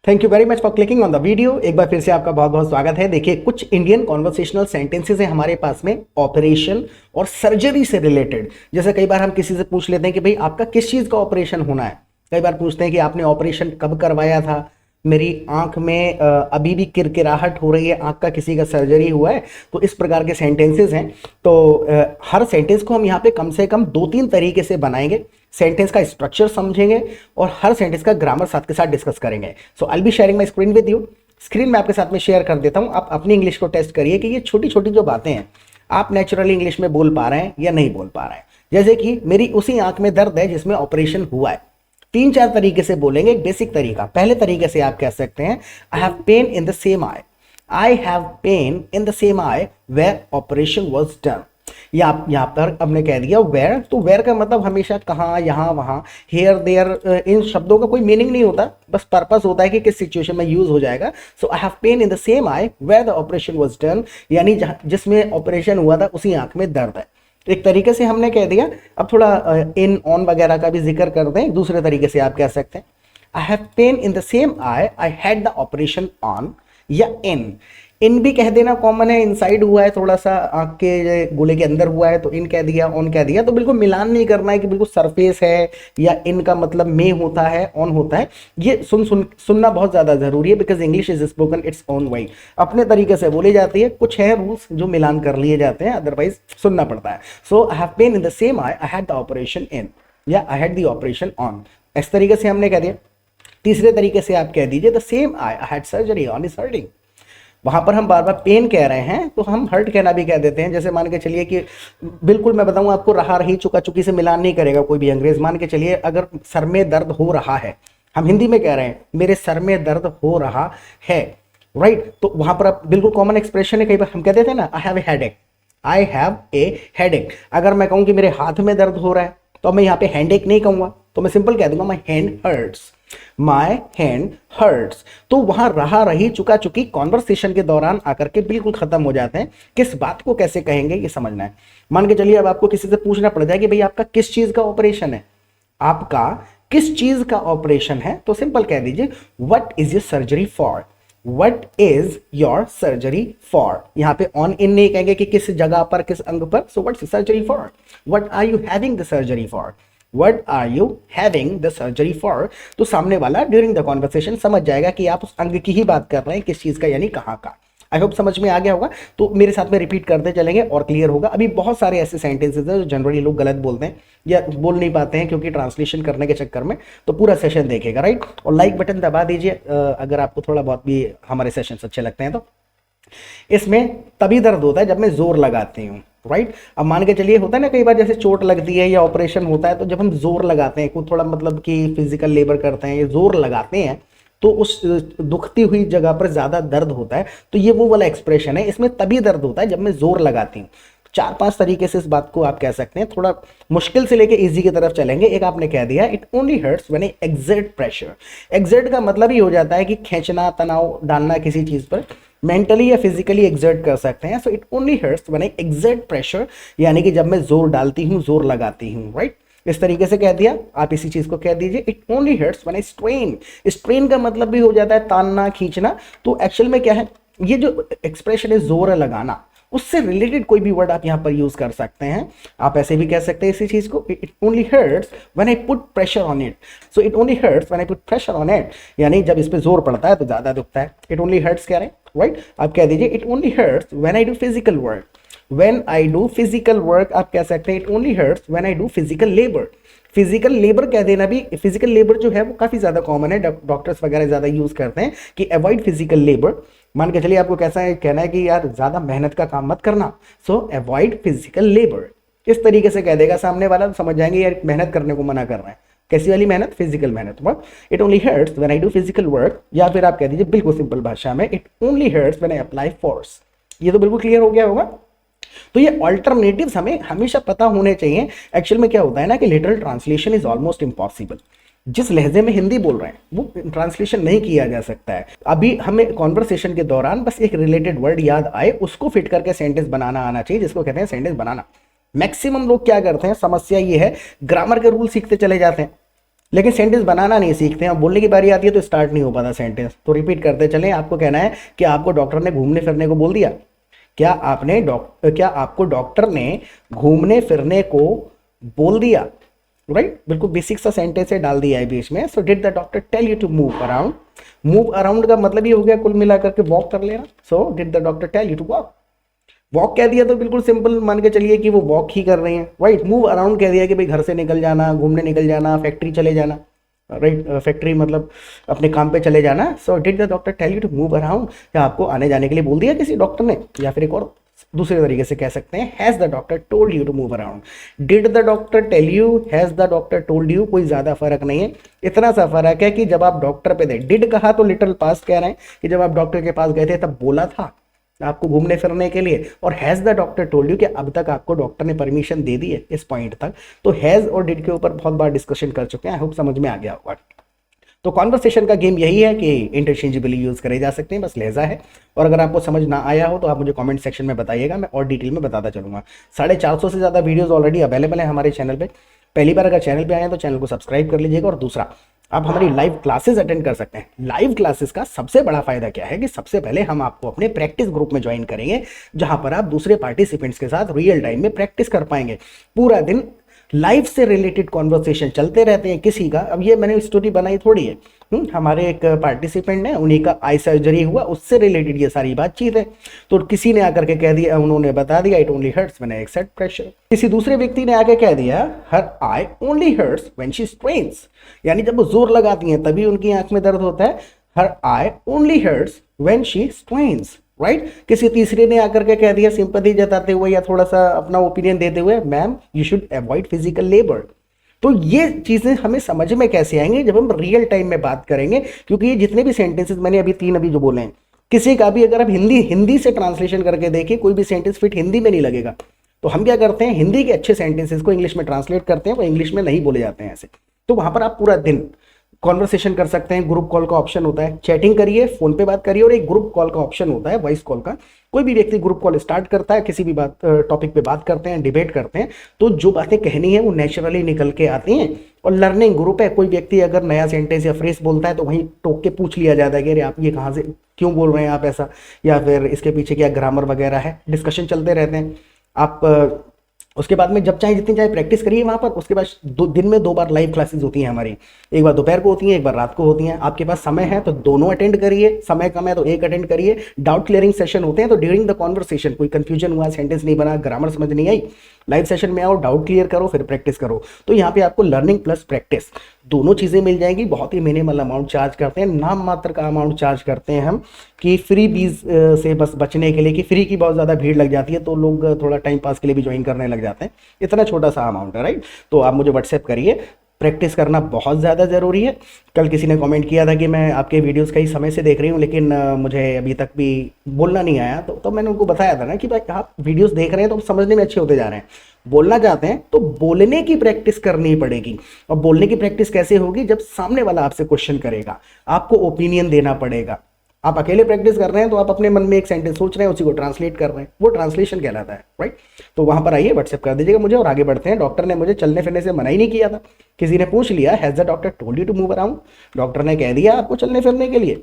Thank you very much for clicking on the video. एक बार फिर से आपका बहुत बहुत स्वागत है। देखिए, कुछ इंडियन कॉन्वर्सेशनल सेंटेंसेस हैं हमारे पास में ऑपरेशन और सर्जरी से रिलेटेड। जैसे कई बार हम किसी से पूछ लेते हैं कि भाई आपका किस चीज़ का ऑपरेशन होना है। कई बार पूछते हैं कि आपने ऑपरेशन कब करवाया था, मेरी आंख में अभी भी किरकिराहट हो रही है, आंख का किसी का सर्जरी हुआ है। तो इस प्रकार के सेंटेंसेस हैं। तो हर सेंटेंस को हम यहाँ पे कम से कम 2-3 तरीके से बनाएंगे, सेंटेंस का स्ट्रक्चर समझेंगे और हर सेंटेंस का ग्रामर साथ के साथ डिस्कस करेंगे। So I be sharing my screen with you. Screen में आपके साथ में शेयर कर देता हूँ। आप अपनी इंग्लिश को टेस्ट करिए कि ये छोटी छोटी जो बातें हैं आप नेचुरली इंग्लिश में बोल पा रहे हैं या नहीं बोल पा रहे हैं। जैसे कि मेरी उसी आंख में दर्द है जिसमें ऑपरेशन हुआ है। 3-4 तरीके से बोलेंगे। एक बेसिक तरीका, पहले तरीके से आप कह सकते हैं I have pain in the same eye. I have pain in the same eye where operation was done. या आप यहाँ पर हमने कह दिया वेयर, तो वेयर का मतलब हमेशा कहाँ, यहाँ, वहाँ, हेयर, देयर। इन शब्दों का कोई मीनिंग नहीं होता, बस पर्पस होता है कि किस सिचुएशन में यूज हो जाएगा। So I have pain in the same eye where the operation was done, यानी जिसमें ऑपरेशन हुआ था उसी आंख में दर्द है। एक तरीके से हमने कह दिया। अब थोड़ा इन ऑन वगैरह का भी जिक्र कर दें। दूसरे तरीके से आप कह सकते हैं I have pain in the same eye I had the operation on, या इन भी कह देना कॉमन है। इनसाइड हुआ है, थोड़ा सा आंख के गोले के अंदर हुआ है तो इन कह दिया, ऑन कह दिया। तो बिल्कुल मिलान नहीं करना है कि बिल्कुल सरफेस है या इन का मतलब में होता है, ऑन होता है। ये सुनना बहुत ज्यादा जरूरी है, because English is spoken its own way. अपने तरीके से बोली जाती है, कुछ है रूल्स जो मिलान कर लिए जाते हैं, अदरवाइज सुनना पड़ता है। So I have pain in the same eye I had the operation in, या I had the operation on. इस तरीके से हमने कह दिया। तीसरे तरीके से आप कह दीजिए the same eye I had surgery on is hurting. वहां पर हम बार बार पेन कह रहे हैं तो हम हर्ट कहना भी कह देते हैं। जैसे मान के चलिए कि बिल्कुल मैं बताऊं आपको, रहा रही चुका चुकी से मिलान नहीं करेगा कोई भी अंग्रेज। मान के चलिए अगर सर में दर्द हो रहा है, हम हिंदी में कह रहे हैं मेरे सर में दर्द हो रहा है, राइट। तो वहां पर आप बिल्कुल कॉमन एक्सप्रेशन है। कई बार हम कह देते हैं ना I have a headache, I have a headache. अगर मैं कहूं कि मेरे हाथ में दर्द हो रहा है तो मैं यहाँ पे हैंडेक नहीं कहूंगा, तो मैं सिंपल कह दूंगा my hand hurts, my hand hurts. तो वहां रहा रही चुका चुकी कॉन्वर्सेशन के दौरान आकर के बिल्कुल खत्म हो जाते हैं। किस बात को कैसे कहेंगे ये समझना है। मान के चलिए अब आपको किसी से पूछना पड़ जाए कि भाई आपका किस चीज का ऑपरेशन है, आपका किस चीज का ऑपरेशन है, तो सिंपल कह दीजिए what is your surgery for, what is your surgery for. यहां पे ऑन इन नहीं कहेंगे कि किस जगह पर, किस अंग पर। So what is surgery for, what are you having the surgery for, What are you having the surgery for? तो सामने वाला ड्यूरिंग द कॉन्वर्सेशन समझ जाएगा कि आप उस अंग की ही बात कर रहे हैं, किस चीज का यानी कहाँ का। आई होप समझ में आ गया होगा। तो मेरे साथ में रिपीट करते चलेंगे और क्लियर होगा। अभी बहुत सारे ऐसे सेंटेंसेस हैं जो जनरली लोग गलत बोलते हैं या बोल नहीं पाते हैं क्योंकि ट्रांसलेशन करने के चक्कर में। तो पूरा सेशन देखेगा, राइट। और लाइक बटन दबा दीजिए अगर आपको थोड़ा बहुत भी हमारे सेशंस अच्छे लगते हैं तो। इसमें तभी दर्द होता है जब मैं जोर लगाती हूँ, राइट। अब मान के चलिए होता है ना कई बार जैसे चोट लगती है या ऑपरेशन होता है तो जब हम जोर लगाते हैं, कुछ थोड़ा मतलब कि फिजिकल लेबर करते हैं या जोर लगाते हैं तो उस दुखती हुई जगह पर ज्यादा दर्द होता है। तो ये वो वाला एक्सप्रेशन है, इसमें तभी दर्द होता है जब मैं जोर लगाती हूँ। 4-5 तरीके से इस बात को आप कह सकते हैं। थोड़ा मुश्किल से लेके इजी की तरफ चलेंगे। एक आपने कह दिया it only hurts when I exert pressure. Exert का मतलब ही हो जाता है कि खींचना, तनाव डालना किसी चीज पर, मेंटली या फिजिकली एक्सर्ट कर सकते हैं। So it only hurts when I exert pressure, यानी कि जब मैं जोर डालती हूँ, जोर लगाती हूँ, राइट। इस तरीके से कह दिया। आप इसी चीज को कह दीजिए it only hurts when I strain. Strain का मतलब भी हो जाता है तानना, खींचना। तो एक्चुअल में क्या है, ये जो एक्सप्रेशन है जोर लगाना, उससे रिलेटेड कोई भी वर्ड आप यहां पर यूज कर सकते हैं। आप ऐसे भी कह सकते हैं इसी चीज को it only hurts when I put pressure on it. So it only hurts when I put pressure on it, यानी जब इस पे जोर पड़ता है तो ज्यादा दुखता है। इट ओनली हर्ट्स कह रहे हैं, राइट। आप कह दीजिए it only hurts when I do physical work. When I do physical work आप कह सकते हैं it only hurts when I do physical labour. Physical labour कह देना भी, फिजिकल लेबर जो है वो काफी ज्यादा कॉमन है, डॉक्टर्स वगैरह ज्यादा यूज करते हैं कि अवॉइड फिजिकल लेबर। मान के चलिए आपको कैसा है कहना है कि यार ज्यादा मेहनत का काम मत करना, सो अवॉइड फिजिकल लेबर। इस तरीके से कह देगा सामने वाला, तो समझ जाएंगे यार मेहनत करने को मना कर रहे हैं। कैसी वाली मेहनत, फिजिकल मेहनत। But it only hurts when I do physical work, या फिर आप कह दीजिए बिल्कुल सिंपल भाषा में it only hurts when I apply force. ये तो बिल्कुल क्लियर हो गया होगा। तो ये ऑल्टरनेटिव्स हमें हमेशा पता होने चाहिए। एक्चुअल में क्या होता है ना कि literal translation is almost impossible. जिस लहजे में हिंदी बोल रहे हैं वो ट्रांसलेशन नहीं किया जा सकता है। अभी हमें कॉन्वर्सेशन के दौरान बस एक रिलेटेड वर्ड याद आए, उसको फिट करके सेंटेंस बनाना आना चाहिए, जिसको कहते हैं सेंटेंस बनाना। मैक्सिमम लोग क्या करते हैं, समस्या ये है ग्रामर के रूल सीखते चले जाते हैं। लेकिन सेंटेंस बनाना नहीं सीखते हैं, बोलने की बारी आती है तो स्टार्ट नहीं हो पाता सेंटेंस। तो रिपीट करते चलें। आपको कहना है कि आपको डॉक्टर ने घूमने फिरने को बोल दिया। क्या आपको डॉक्टर ने घूमने फिरने को बोल दिया? राइट, बिल्कुल बेसिक सा सेंटेंस है, डाल दिया है बीच में। So did the doctor tell you to move around? Move around का मतलब ये हो गया कुल मिलाकर के वॉक कर लेना। So did the doctor tell you to walk? Walk कह दिया तो बिल्कुल सिंपल मान के चलिए कि वो वॉक ही कर रहे हैं। राइट, मूव अराउंड कह दिया कि भाई घर से निकल जाना, घूमने निकल जाना, फैक्ट्री चले जाना। राइट, फैक्ट्री मतलब अपने काम पे चले जाना। So did the doctor tell you to move around? क्या आपको आने जाने के लिए बोल दिया किसी डॉक्टर ने? या फिर एक और दूसरे तरीके से कह सकते हैं, has the doctor told you to move around? Did the doctor tell you, has the doctor told you, कोई ज्यादा फर्क नहीं है। इतना सा फर्क है कि जब आप डॉक्टर पे थे, डिड कहा तो लिटरल पास्ट कह रहे हैं कि जब आप डॉक्टर के पास गए थे तब बोला था आपको घूमने फिरने के लिए। और has the doctor told you कि अब तक आपको डॉक्टर ने परमिशन दे दी है इस पॉइंट तक। तो हैज और डिड के ऊपर बहुत बार डिस्कशन कर चुके हैं, आई होप समझ में आ गया होगा। तो कॉन्वर्सेशन का गेम यही है कि इंटरचेंजेबली यूज करे जा सकते हैं, बस लहजा है। और अगर आपको समझ ना आया हो तो आप मुझे कमेंट सेक्शन में बताइएगा, मैं और डिटेल में बताता चलूंगा। 450 से ज़्यादा वीडियोस ऑलरेडी अवेलेबल है हमारे चैनल पे। पहली बार अगर चैनल पे आए हैं तो चैनल को सब्सक्राइब कर लीजिएगा। और दूसरा, आप हमारी लाइव क्लासेस अटेंड कर सकते हैं। लाइव क्लासेस का सबसे बड़ा फायदा क्या है कि सबसे पहले हम आपको अपने प्रैक्टिस ग्रुप में ज्वाइन करेंगे, जहां पर आप दूसरे पार्टिसिपेंट्स के साथ रियल टाइम में प्रैक्टिस कर पाएंगे। पूरा दिन लाइफ से रिलेटेड कॉन्वर्सेशन चलते रहते हैं किसी का। अब ये मैंने स्टोरी बनाई थोड़ी है, हमारे एक पार्टिसिपेंट है, उन्हीं का आई सर्जरी हुआ, उससे रिलेटेड ये सारी बातचीत है। तो किसी ने आकर के कह दिया, उन्होंने बता दिया it only hurts when I accept pressure. किसी दूसरे व्यक्ति ने आके कह दिया her eye only hurts when she strains, यानी जब वो जोर लगाती हैं तभी उनकी आंख में दर्द होता है। Her eye only hurts when she strains. Right, किसी तीसरे ने आकर के कह दिया सिंपैथी जताते हुए या थोड़ा सा अपना ओपिनियन देते हुए, ma'am you should avoid physical labour. तो ये चीजें हमें समझ में कैसे आएंगे जब हम रियल टाइम में बात करेंगे, क्योंकि ये जितने भी सेंटेंसेस मैंने अभी 3 जो बोले हैं, किसी का भी अगर आप हिंदी से ट्रांसलेशन करके देखिए, कोई भी सेंटेंस फिट हिंदी में नहीं लगेगा। तो हम क्या करते हैं, हिंदी के अच्छे सेंटेंसेस को इंग्लिश में ट्रांसलेट करते हैं, वो इंग्लिश में नहीं बोले जाते हैं ऐसे। तो वहां पर आप पूरा दिन कॉन्वर्सेशन कर सकते हैं। ग्रुप कॉल का ऑप्शन होता है, चैटिंग करिए, फोन पे बात करिए, और एक ग्रुप कॉल का ऑप्शन होता है, वॉइस कॉल का। कोई भी व्यक्ति ग्रुप कॉल स्टार्ट करता है, किसी भी बात टॉपिक पे बात करते हैं, डिबेट करते हैं, तो जो बातें कहनी है वो नेचुरली निकल के आती हैं। और लर्निंग ग्रुप है, कोई व्यक्ति अगर नया सेंटेंस या फ्रेज बोलता है तो वहीं टोक के पूछ लिया जाता है कि अरे आप ये कहाँ से क्यों बोल रहे हैं आप ऐसा, या फिर इसके पीछे क्या ग्रामर वगैरह है। डिस्कशन चलते रहते हैं। आप उसके बाद में जब चाहे जितनी चाहे प्रैक्टिस करिए वहाँ पर। उसके बाद दिन में 2 बार लाइव क्लासेस होती हैं हमारी, एक बार दोपहर को होती हैं, एक बार रात को होती हैं। आपके पास समय है तो दोनों अटेंड करिए, समय कम है तो एक अटेंड करिए। डाउट क्लियरिंग सेशन होते हैं, तो ड्यूरिंग द कॉन्वर्सेशन कोई कंफ्यूजन हुआ, सेंटेंस नहीं बना, ग्रामर समझ नहीं आई, लाइव सेशन में आओ, डाउट क्लियर करो, फिर प्रैक्टिस करो। तो यहाँ पे आपको लर्निंग प्लस प्रैक्टिस दोनों चीज़ें मिल जाएंगी। बहुत ही मिनिमल अमाउंट चार्ज करते हैं, नाम मात्र का अमाउंट चार्ज करते हैं हम, कि फ्री बीज से बस बचने के लिए, कि फ्री की बहुत ज़्यादा भीड़ लग जाती है तो लोग थोड़ा टाइम पास के लिए भी ज्वाइन करने लग जाते हैं। इतना छोटा सा अमाउंट है। राइट, तो आप मुझे व्हाट्सएप करिए। प्रैक्टिस करना बहुत ज़्यादा ज़रूरी है। कल किसी ने कमेंट किया था कि मैं आपके वीडियोस कई समय से देख रही हूँ लेकिन मुझे अभी तक भी बोलना नहीं आया। तो मैंने उनको बताया था ना कि भाई आप वीडियोस देख रहे हैं तो समझने में अच्छे होते जा रहे हैं, बोलना चाहते हैं तो बोलने की प्रैक्टिस करनी पड़ेगी। और बोलने की प्रैक्टिस कैसे होगी, जब सामने वाला आपसे क्वेश्चन करेगा, आपको ओपिनियन देना पड़ेगा। आप अकेले प्रैक्टिस कर रहे हैं तो आप अपने मन में एक सेंटेंस सोच रहे हैं, उसी को ट्रांसलेट कर रहे हैं, वो ट्रांसलेशन कहलाता है। राइट, तो वहां पर आइए, व्हाट्सएप कर दीजिएगा मुझे और आगे बढ़ते हैं। डॉक्टर ने मुझे चलने फिरने से मना ही नहीं किया था। किसी ने पूछ लिया has the doctor told you to move around? Doctor ने कह दिया आपको चलने फिरने के लिए?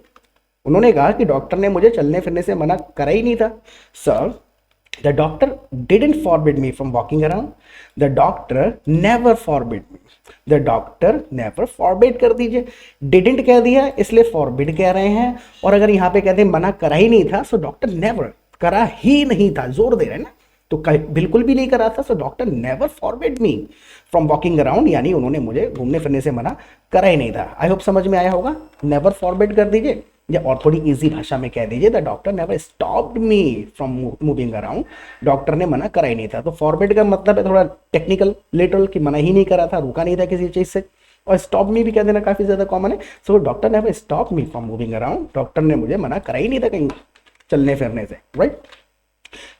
उन्होंने कहा कि डॉक्टर ने मुझे चलने फिरने से मना करा ही नहीं था। Sir, the doctor didn't forbid me from walking around. The doctor never forbid me. The doctor never forbid कर दीजिए, didn't कह दिया इसलिए forbid कह रहे हैं। और अगर यहाँ पे कहते हैं मना करा ही नहीं था, so doctor never, करा ही नहीं था, जोर दे रहे हैं ना, तो बिल्कुल भी नहीं करा था। So doctor never forbid me from walking around, यानी उन्होंने मुझे घूमने फिरने से मना करा ही नहीं था। आई होप समझ में आया होगा। नेवर फॉरबिड कर दीजिए, या और थोड़ी इजी भाषा में कह दीजिए the doctor never stopped me from moving around. Doctor ने मना करा ही नहीं था। तो फॉरबिड का मतलब है थोड़ा टेक्निकल लिटरल, कि मना ही नहीं करा था, रुका नहीं था किसी चीज से। और स्टॉप मी भी कह देना काफी ज्यादा कॉमन है। So doctor never stop me from moving around, doctor ने मुझे मना करा ही नहीं था कहीं चलने फिरने से। राइट,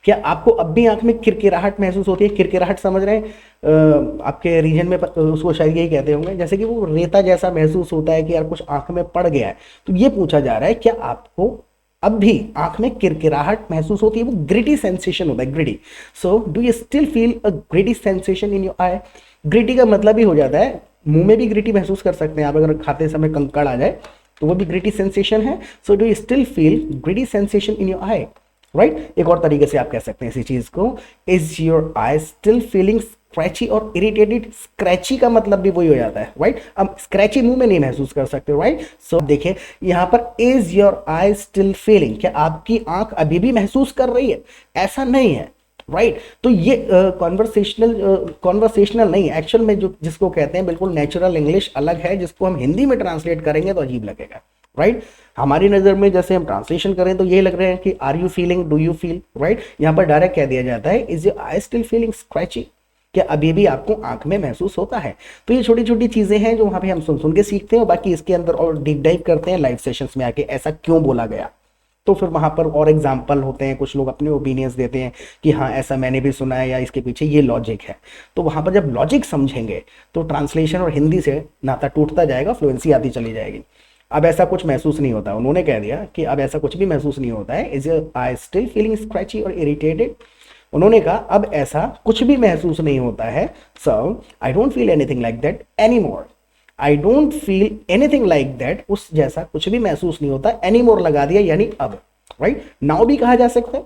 क्या आपको अब भी आंख में किरकिराहट महसूस होती है? किरकिराहट समझ रहे हैं? आपके रीजन में उसको शायद यही कहते होंगे, जैसे कि वो रेता जैसा महसूस होता है कि यार कुछ आंख में पड़ गया है। तो ये पूछा जा रहा है क्या आपको अब भी आंख में किरकिराहट महसूस होती है? वो ग्रिटी सेंसेशन होता है, gritty. So do you still feel a gritty sensation in your I? Gritty का मतलब ही हो जाता है मुंह में भी ग्रिटी महसूस कर सकते हैं आप, अगर खाते समय कंकड़ आ जाए तो वो भी ग्रिटी सेंसेशन है। So do you still feel gritty sensation in your I, right. एक और तरीके से आप कह सकते हैं इसी चीज को, is your eye still feeling scratchy और इरिटेटेड। स्क्रैची का मतलब भी वही हो जाता है, राइट। अब स्क्रैची मुंह में नहीं महसूस कर सकते, राइट। सो देखिए यहाँ पर is your eye still feeling, क्या आपकी आंख अभी भी महसूस कर रही है? ऐसा नहीं है, राइट। तो ये कॉन्वर्सेशनल नहीं, एक्चुअल में जो जिसको कहते हैं बिल्कुल नेचुरल इंग्लिश अलग है, जिसको हम हिंदी में ट्रांसलेट करेंगे तो अजीब लगेगा, राइट। हमारी नज़र में जैसे हम ट्रांसलेशन करें तो ये लग रहे हैं कि are you feeling, do you feel, right. यहाँ पर डायरेक्ट कह दिया जाता है is your eye still feeling scratchy, क्या अभी भी आपको आंख में महसूस होता है। तो ये छोटी छोटी चीजें हैं जो वहां पे हम सुन सुन के सीखते हैं, और बाकी इसके अंदर और डीप डाइव करते हैं लाइव सेशंस में आके, ऐसा क्यों बोला गया। तो फिर वहां पर और एग्जाम्पल होते हैं, कुछ लोग अपने ओपिनियंस देते हैं कि हाँ ऐसा मैंने भी सुना है या इसके पीछे ये लॉजिक है। तो वहां पर जब लॉजिक समझेंगे तो ट्रांसलेशन और हिंदी से नाता टूटता जाएगा, फ्लुएंसी आती चली जाएगी। अब ऐसा कुछ महसूस नहीं होता, उन्होंने कह दिया कि अब ऐसा कुछ भी महसूस नहीं होता है, is your eye still feeling scratchy और इरिटेटेड। उन्होंने कहा अब ऐसा कुछ भी महसूस नहीं होता है, so I don't feel anything like that any more. I don't feel anything like that, उस जैसा कुछ भी महसूस नहीं होता, एनी मोर लगा दिया यानी अब, राइट। नाउ भी कहा जा सकता है,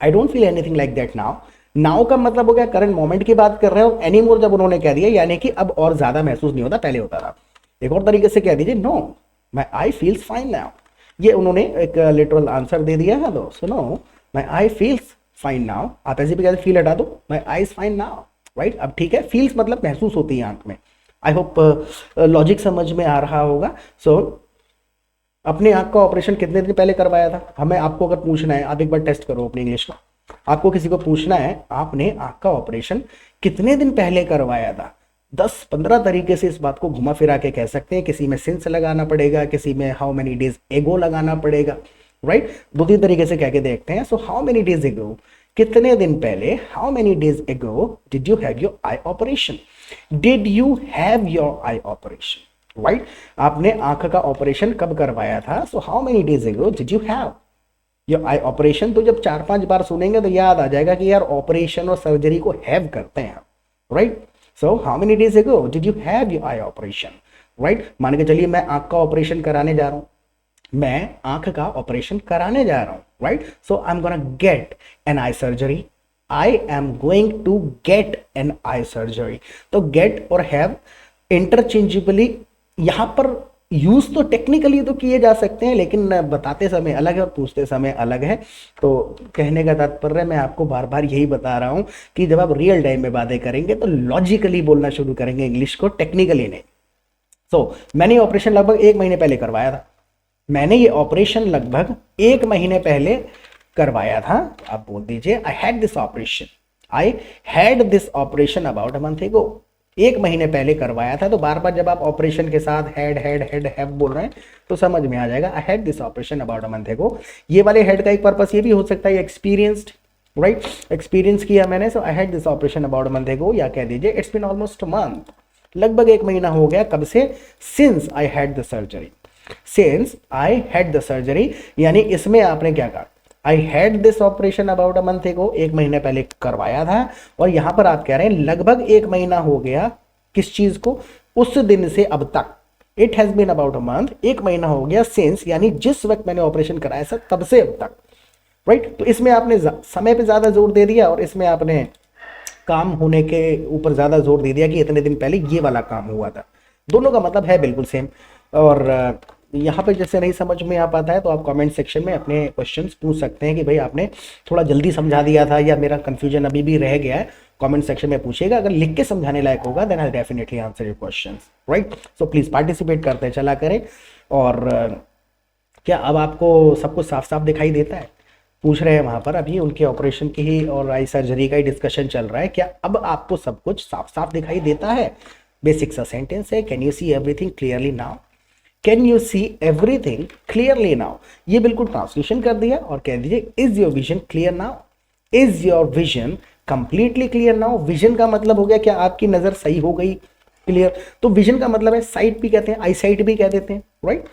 आई don't feel anything like that now. Now का मतलब हो गया करंट मोमेंट की बात कर रहे हो, एनी मोर जब उन्होंने कह दिया यानी कि अब और ज्यादा महसूस नहीं होता, पहले होता था। एक और तरीके से कह दीजिए know my I feels fine now, ये उन्होंने एक लिटरल आंसर दे दिया है। तो सुनो माई आई फील्स फाइन नाउ, आप ऐसे भी कहते फील हटा दो, माई I is fine now, right. अब ठीक है, फील्स मतलब महसूस होती है आंख में। आई होप लॉजिक समझ में आ रहा होगा। सो अपने आंख का ऑपरेशन कितने दिन पहले करवाया था? हमें आपको अगर पूछना है, आप एक बार टेस्ट करो अपनी इंग्लिश को, आपको किसी को पूछना है आपने आंख का ऑपरेशन कितने दिन पहले करवाया था, 10-15 तरीके से इस बात को घुमा फिरा के कह सकते हैं। किसी में सिंस लगाना पड़ेगा, किसी में हाउ मेनी डेज एगो लगाना पड़ेगा, राइट। 2-3 तरीके से कह के देखते हैं। सो हाउ मेनी डेज एगो, कितने दिन पहले, हाउ मेनी डेज एगो did you have your I operation, did you have your I operation, right. आपने आंख का ऑपरेशन कब करवाया था? सो हाउ मेनी डेज एगो did you have your I operation. तो जब 4-5 बार सुनेंगे तो याद आ जाएगा कि यार ऑपरेशन और सर्जरी को हैव करते हैं, right. So how many days एगो did you have your I operation, right. मान के चलिए मैं आंख का ऑपरेशन कराने जा रहा हूं, मैं आंख का ऑपरेशन कराने जा रहा हूं, right. So I am gonna get an eye surgery, I am going to get an eye surgery. तो गेट और हैव इंटरचेंजेबली यहां पर यूज तो टेक्निकली तो किए जा सकते हैं, लेकिन बताते समय अलग है और पूछते समय अलग है। तो कहने का तात्पर्य मैं आपको बार बार यही बता रहा हूं कि जब आप रियल टाइम में बातें करेंगे तो लॉजिकली बोलना शुरू करेंगे इंग्लिश को, टेक्निकली नहीं। सो मैंने ऑपरेशन लगभग 1 महीने पहले करवाया था, मैंने ये ऑपरेशन लगभग 1 महीने पहले करवाया था। आप बोल दीजिए आई had this operation, I had this operation about a month ago, 1 महीने पहले करवाया था। तो बार बार जब आप ऑपरेशन के साथ हैड हैड हैड हैव बोल रहे हैं तो समझ में आ जाएगा आई had this operation about a month एगो। ये वाले हैड का एक पर्पस ये भी हो सकता है एक्सपीरियंस्ड, राइट, एक्सपीरियंस किया मैंने। So I had this operation about a month ago, या कह दीजिए it's been almost a month, लगभग 1 महीना हो गया। कब से? Since I had the surgery, since I had the surgery, यानी इसमें आपने क्या कहा, I had this operation about a month ago, 1 महीने पहले करवाया था। और यहां पर आप कह रहे हैं लगभग 1 महीना हो गया किस चीज को, उस दिन से अब तक। It has been about a month, 1 महीना हो गया, सिंस यानी जिस वक्त मैंने ऑपरेशन कराया था तब से अब तक, राइट। तो इसमें आपने समय पे ज्यादा जोर दे दिया और इसमें आपने काम होने के ऊपर ज्यादा जोर दे दिया कि इतने दिन पहले ये वाला काम हुआ था। दोनों का मतलब है बिल्कुल सेम। और यहाँ पे जैसे नहीं समझ में आ पाता है तो आप कमेंट सेक्शन में अपने क्वेश्चंस पूछ सकते हैं कि भाई आपने थोड़ा जल्दी समझा दिया था या मेरा कंफ्यूजन अभी भी रह गया है। कमेंट सेक्शन में पूछिएगा, अगर लिख के समझाने लायक होगा then I definitely answer your questions, right. So please participate करते चला करें। और क्या अब आपको सब कुछ साफ साफ दिखाई देता है? पूछ रहे हैं वहां पर, अभी उनके ऑपरेशन की ही और आई सर्जरी का ही डिस्कशन चल रहा है। क्या अब आपको सब कुछ साफ साफ दिखाई देता है? बेसिक सा सेंटेंस है, can you see everything clearly now, can you see everything clearly now. ये बिल्कुल ट्रांसलेशन कर दिया और कह दीजिए is your vision clear now, is your vision completely clear now. Vision का मतलब हो गया क्या आपकी नजर सही हो गई, क्लियर। तो विजन का मतलब है साइट भी कहते हैं, आई साइट भी कह देते हैं, राइट।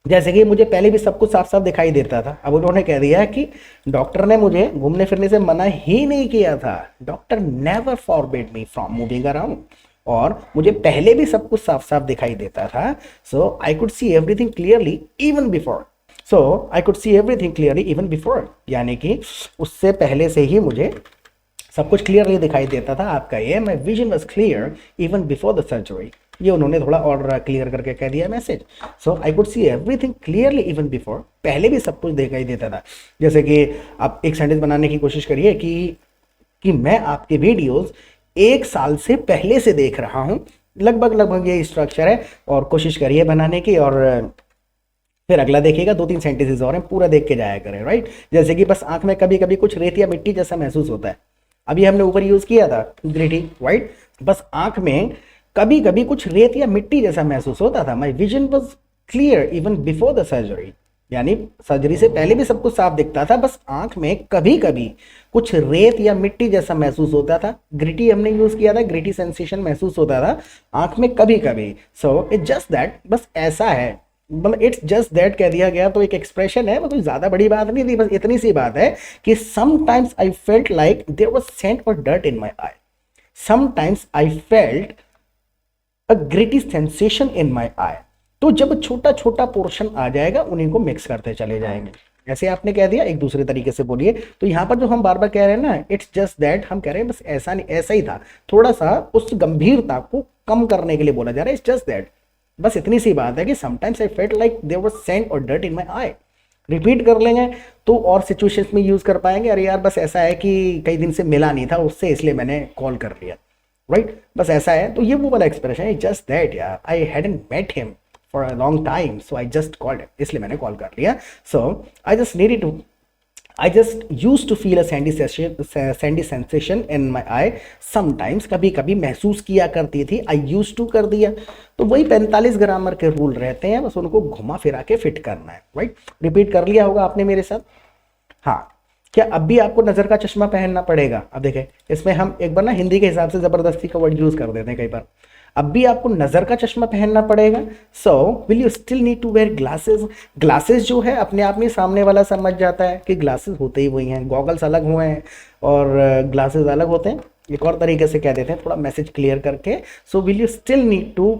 जैसे कि मुझे पहले भी सब कुछ साफ साफ दिखाई देता था, अब उन्होंने कह दिया कि डॉक्टर ने मुझे घूमने फिरने से मना ही नहीं किया था, doctor never forbid me from moving around, और मुझे पहले भी सब कुछ साफ साफ दिखाई देता था. So I could see everything clearly even before. यानी कि उससे पहले से ही मुझे सब कुछ क्लियरली दिखाई देता था. आपका ये my vision was clear even before the surgery. ये उन्होंने थोड़ा और क्लियर करके कह दिया message. So I could see everything clearly even before. पहले भी सब कुछ दिखाई देता था. जैसे कि आप एक सेंटेंस बनाने की कोशिश करिए कि मैं आपके वीडियोस 1 साल से पहले से देख रहा हूँ. लगभग ये स्ट्रक्चर है. और कोशिश करिए बनाने की, और फिर अगला देखिएगा 2-3 सेंटेंसेस और हैं, पूरा देख के जाया करें. राइट. जैसे कि बस आंख में कभी कभी कुछ रेत या मिट्टी जैसा महसूस होता है. अभी हमने ऊपर यूज किया था ग्रिटी. राइट. बस आंख में कभी कभी कुछ रेत या मिट्टी जैसा महसूस होता था. My vision was clear even before the surgery. यानी सर्जरी से पहले भी सब कुछ साफ दिखता था, बस आंख में कभी कभी कुछ रेत या मिट्टी जैसा महसूस होता था. ग्रिटी हमने यूज किया था, ग्रिटी सेंसेशन महसूस होता था आंख में कभी कभी. So it's just that. बस ऐसा है, मतलब इट्स जस्ट दैट कह दिया गया तो एक एक्सप्रेशन है, कोई ज्यादा बड़ी बात नहीं थी. बस इतनी सी बात है कि sometimes I felt like there was sand or dirt in my eye. Sometimes I felt a gritty sensation in my eye. तो जब छोटा छोटा पोर्शन आ जाएगा उन्हीं को मिक्स करते चले जाएंगे. ऐसे आपने कह दिया, एक दूसरे तरीके से बोलिए. तो यहाँ पर जो हम बार बार कह रहे हैं ना, इट्स जस्ट दैट, हम कह रहे हैं बस ऐसा नहीं, ऐसा ही था. थोड़ा सा उस गंभीरता को कम करने के लिए बोला जा रहा है. It's just that. बस इतनी सी बात है कि sometimes I felt like there was sand or dirt in my eye. Repeat कर लेंगे तो और सिचुएशंस में यूज कर पाएंगे. अरे यार बस ऐसा है कि कई दिन से मिला नहीं था उससे, इसलिए मैंने कॉल कर लिया. राइट. बस ऐसा है. तो ये वो वाला एक्सप्रेशन है, जस्ट दैट यार, I hadn't met him for a long time so I just called, इसलिए मैंने कॉल कर लिया. So I just used to feel a sandy sensation in my eye. Sometimes, कभी कभी महसूस किया करती थी. आई यूज टू कर दिया. तो वही 45 ग्रामर के रूल रहते हैं, बस उनको घुमा फिरा के फिट करना है. राइट. रिपीट कर लिया होगा आपने मेरे साथ. हाँ. क्या अब भी आपको नजर का चश्मा पहनना पड़ेगा? अब देखें, इसमें हम एक बार ना हिंदी के हिसाब से जबरदस्ती का वर्ड यूज कर देते हैं कई बार. अब भी आपको नजर का चश्मा पहनना पड़ेगा. So will you still need to wear glasses. Glasses जो है अपने आप में सामने वाला समझ जाता है कि ग्लासेस होते ही वही हैं. गॉगल्स अलग हुए हैं और ग्लासेस अलग होते हैं. एक और तरीके से कह देते हैं थोड़ा मैसेज क्लियर करके. So will you still need to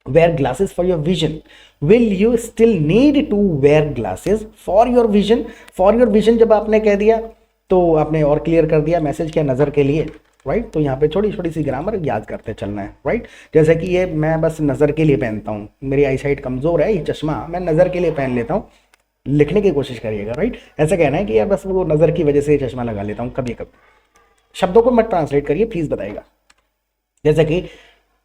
wear glasses for your vision. Will you still need to wear glasses for your vision? For your vision जब आपने कह दिया तो आपने और क्लियर कर दिया मैसेज क्या, नज़र के लिए. राइट. तो यहाँ पे छोटी छोटी सी ग्रामर याद करते चलना है. राइट. जैसे कि ये मैं बस नज़र के लिए पहनता हूँ, मेरी आई साइट कमज़ोर है, ये चश्मा मैं नज़र के लिए पहन लेता हूँ. लिखने की कोशिश करिएगा. राइट. ऐसा कहना है कि यार बस वो नज़र की वजह से ये चश्मा लगा लेता हूँ कभी कभी. शब्दों को मत ट्रांसलेट करिए प्लीज़, बताइएगा. जैसे कि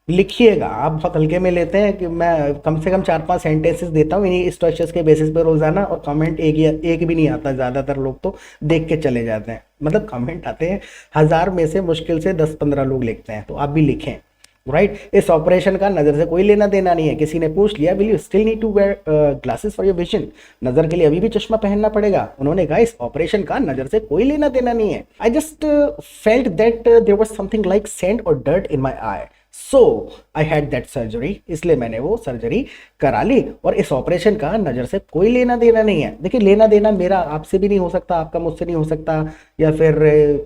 लिखिएगा, आप बहुत हल्के में लेते हैं कि मैं कम से कम 4-5 सेंटेंसेस देता हूँ इन्हीं स्ट्रक्चर्स के बेसिस पे रोजाना, और कमेंट एक भी नहीं आता. ज़्यादातर लोग तो देख के चले जाते हैं. मतलब कमेंट आते हैं 1000 में से मुश्किल से 10-15 लोग लिखते हैं. तो आप भी लिखें. राइट. इस ऑपरेशन का नज़र से कोई लेना देना नहीं है. किसी ने पूछ लिया will you still need to wear glasses for your vision, नज़र के लिए अभी भी चश्मा पहनना पड़ेगा. उन्होंने कहा इस ऑपरेशन का नज़र से कोई लेना देना नहीं है. I just felt that there was something like sand or dirt in my eye. So I had that surgery, इसलिए मैंने वो सर्जरी करा ली. और इस ऑपरेशन का नज़र से कोई लेना देना नहीं है. देखिए, लेना देना मेरा आपसे भी नहीं हो सकता, आपका मुझसे नहीं हो सकता, या फिर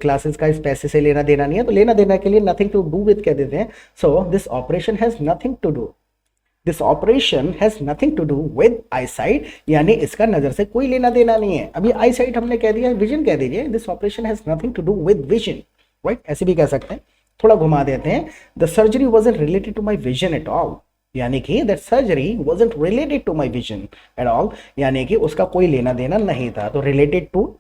क्लासेस का इस पैसे से लेना देना नहीं है. तो लेना देना के लिए नथिंग टू डू विद कह देते हैं. So this operation has nothing to do. This operation has nothing to do with eyesight, यानी इसका नज़र से कोई लेना देना नहीं है. अभी आई साइट हमने कह दिया, विजन कह दीजिए. This operation has nothing to do with vision. Right. ऐसे भी कह सकते हैं, थोड़ा घुमा देते हैं. The surgery wasn't related to my vision at all, यानी कि that surgery wasn't related to my vision at all, यानी कि उसका कोई लेना देना नहीं था. तो रिलेटेड टू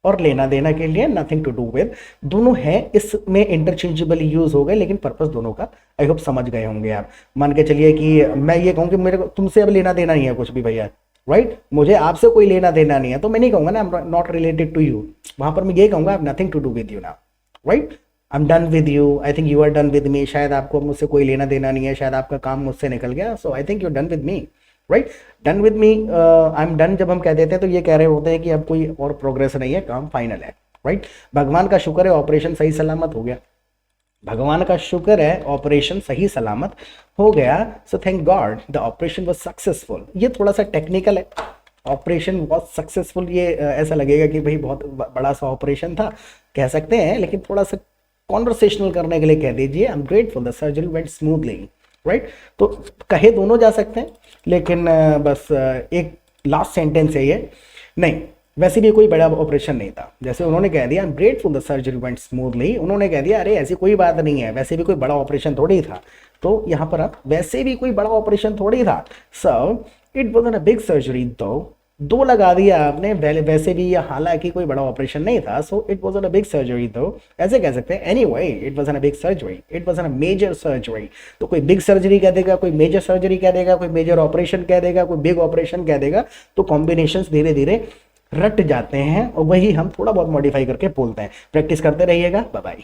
और लेना देना के लिए नथिंग टू डू विद दोनों है, इसमें इंटरचेंजेबल यूज हो गए, लेकिन पर्पस दोनों का आई होप समझ गए होंगे आप. मान के चलिए कि मैं ये कहूँ कि मेरे को तुमसे अब लेना देना नहीं है कुछ भी भैया. राइट. मुझे आपसे कोई लेना देना नहीं है, तो मैं नहीं कहूँगा ना I am not related to you. वहां पर मैं ये कहूँगा I have nothing to do with you now. Right. I am done with you, I think you are done with me. शायद आपको मुझसे कोई लेना देना नहीं है, शायद आपका काम मुझसे निकल गया. So I think you done with me. Right. Done with me, I am done जब हम कह देते हैं तो ये कह रहे होते हैं कि अब कोई और प्रोग्रेस नहीं है, काम फाइनल है. राइट. भगवान का शुक्र है ऑपरेशन सही सलामत हो गया. भगवान का शुक्र है ऑपरेशन सही सलामत हो गया. So thank God the operation was successful. ये थोड़ा सा टेक्निकल है. ऑपरेशन वॉज सक्सेसफुल, ये ऐसा लगेगा कि भाई बहुत बड़ा सा ऑपरेशन था, कह सकते हैं, लेकिन थोड़ा सा कॉन्वर्सेशनल करने के लिए कह दीजिए I am grateful the surgery went smoothly, right. तो कहे दोनों जा सकते हैं, लेकिन बस एक लास्ट सेंटेंस है ये, नहीं वैसे भी कोई बड़ा ऑपरेशन नहीं था। जैसे उन्होंने कह दिया I am grateful the surgery went smoothly, उन्होंने कह दिया अरे ऐसी कोई बात नहीं है, वैसे भी कोई बड़ा ऑपरेशन थोड़ी था। तो यहाँ पर आप वैसे भी कोई बड़ा ऑपरेशन थोड़ी था, so it was an a big surgery दो लगा दिया आपने, वैसे भी या हालांकि कोई बड़ा ऑपरेशन नहीं था, so it was a big surgery though ऐसे कह सकते हैं। Anyway it was a big surgery, it was a major surgery. तो कोई बिग सर्जरी कह देगा, कोई मेजर सर्जरी कह देगा, कोई मेजर ऑपरेशन कह देगा, कोई बिग ऑपरेशन कह देगा, तो कॉम्बिनेशंस धीरे धीरे रट जाते हैं और वही हम थोड़ा बहुत मॉडिफाई करके बोलते हैं। प्रैक्टिस करते रहिएगा। Bye bye.